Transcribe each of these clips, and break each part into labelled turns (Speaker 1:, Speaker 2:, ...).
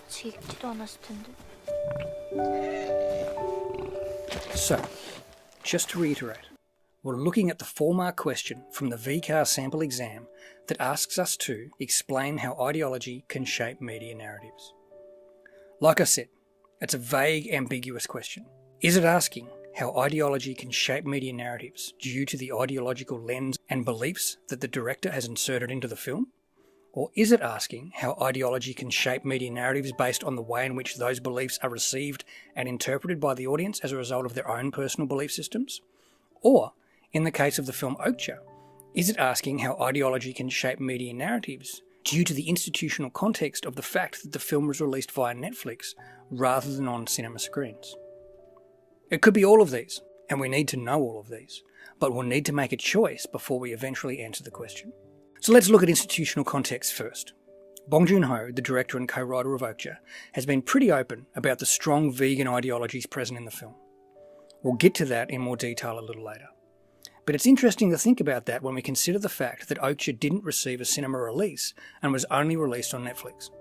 Speaker 1: 아직 읽지도 않았을 텐데.
Speaker 2: So, just to reiterate, we're looking at the 4-mark question from the VCAR sample exam that asks us to explain how ideology can shape media narratives. Like I said, it's a vague, ambiguous question. Is it asking how ideology can shape media narratives due to the ideological lens and beliefs that the director has inserted into the film? Or is it asking how ideology can shape media narratives based on the way in which those beliefs are received and interpreted by the audience as a result of their own personal belief systems? Or, in the case of the film Okja, is it asking how ideology can shape media narratives due to the institutional context of the fact that the film was released via Netflix rather than on cinema screens? It could be all of these, and we need to know all of these, but we'll need to make a choice before we eventually answer the question. So let's look at institutional context first. Bong Joon-ho, the director and co-writer of Okja, has been pretty open about the strong vegan ideologies present in the film. We'll get to that in more detail a little later. But it's interesting to think about that when we consider the fact that Okja didn't receive a cinema release and was only released on Netflix.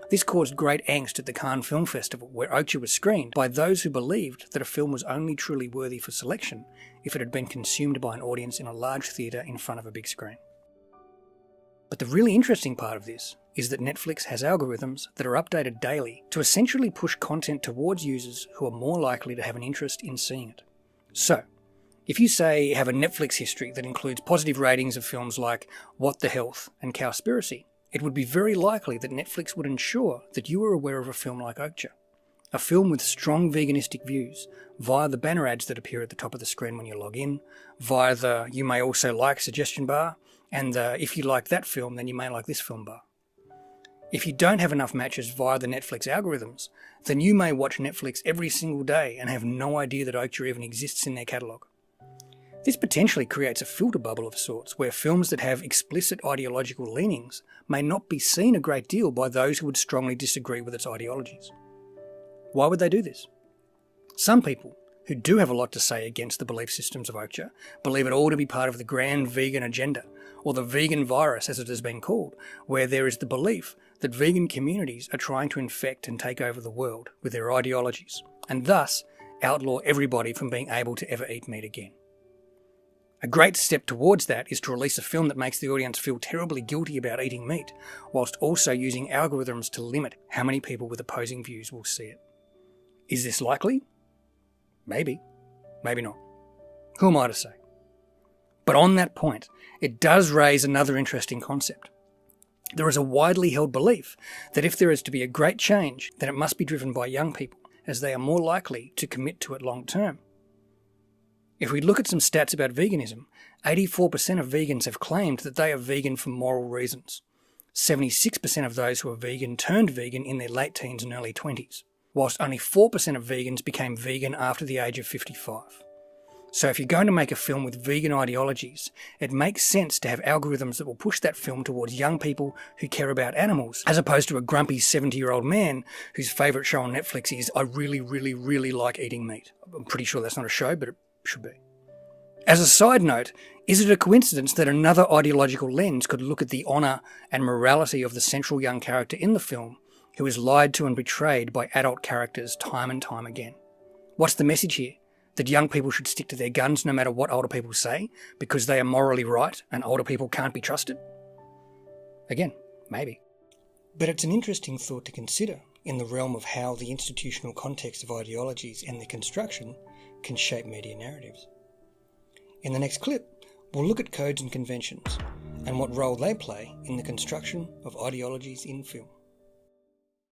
Speaker 2: This caused great angst at the Cannes Film Festival, where Okja was screened by those who believed that a film was only truly worthy for selection if it had been consumed by an audience in a large theatre in front of a big screen. But the really interesting part of this is that Netflix has algorithms that are updated daily to essentially push content towards users who are more likely to have an interest in seeing it. So, if you say have a Netflix history that includes positive ratings of films like What the Health and Cowspiracy, it would be very likely that Netflix would ensure that you were aware of a film like Okja, a film with strong veganistic views, via the banner ads that appear at the top of the screen when you log in, via the you may also like suggestion bar, and if you like that film, then you may like this film bar. If you don't have enough matches via the Netflix algorithms, then you may watch Netflix every single day and have no idea that Okja even exists in their catalogue. This potentially creates a filter bubble of sorts, where films that have explicit ideological leanings may not be seen a great deal by those who would strongly disagree with its ideologies. Why would they do this? Some people, who do have a lot to say against the belief systems of Okja, believe it all to be part of the grand vegan agenda, or the vegan virus as it has been called, where there is the belief that vegan communities are trying to infect and take over the world with their ideologies, and thus outlaw everybody from being able to ever eat meat again. A great step towards that is to release a film that makes the audience feel terribly guilty about eating meat, whilst also using algorithms to limit how many people with opposing views will see it. Is this likely? Maybe. Maybe not. Who am I to say? But on that point, it does raise another interesting concept. There is a widely held belief that if there is to be a great change, then it must be driven by young people, as they are more likely to commit to it long term. If we look at some stats about veganism, 84% of vegans have claimed that they are vegan for moral reasons. 76% of those who are vegan turned vegan in their late teens and early 20s, whilst only 4% of vegans became vegan after the age of 55. So if you're going to make a film with vegan ideologies, it makes sense to have algorithms that will push that film towards young people who care about animals, as opposed to a grumpy 70-year-old man whose favourite show on Netflix is I really, really, really like eating meat. I'm pretty sure that's not a show, but it should be. As a side note, is it a coincidence that another ideological lens could look at the honour and morality of the central young character in the film who is lied to and betrayed by adult characters time and time again? What's the message here? That young people should stick to their guns no matter what older people say because they are morally right and older people can't be trusted? Again, maybe. But it's an interesting thought to consider in the realm of how the institutional context of ideologies and their construction can shape media narratives. In the next clip, we'll look at codes and conventions and what role they play in the construction of ideologies in film.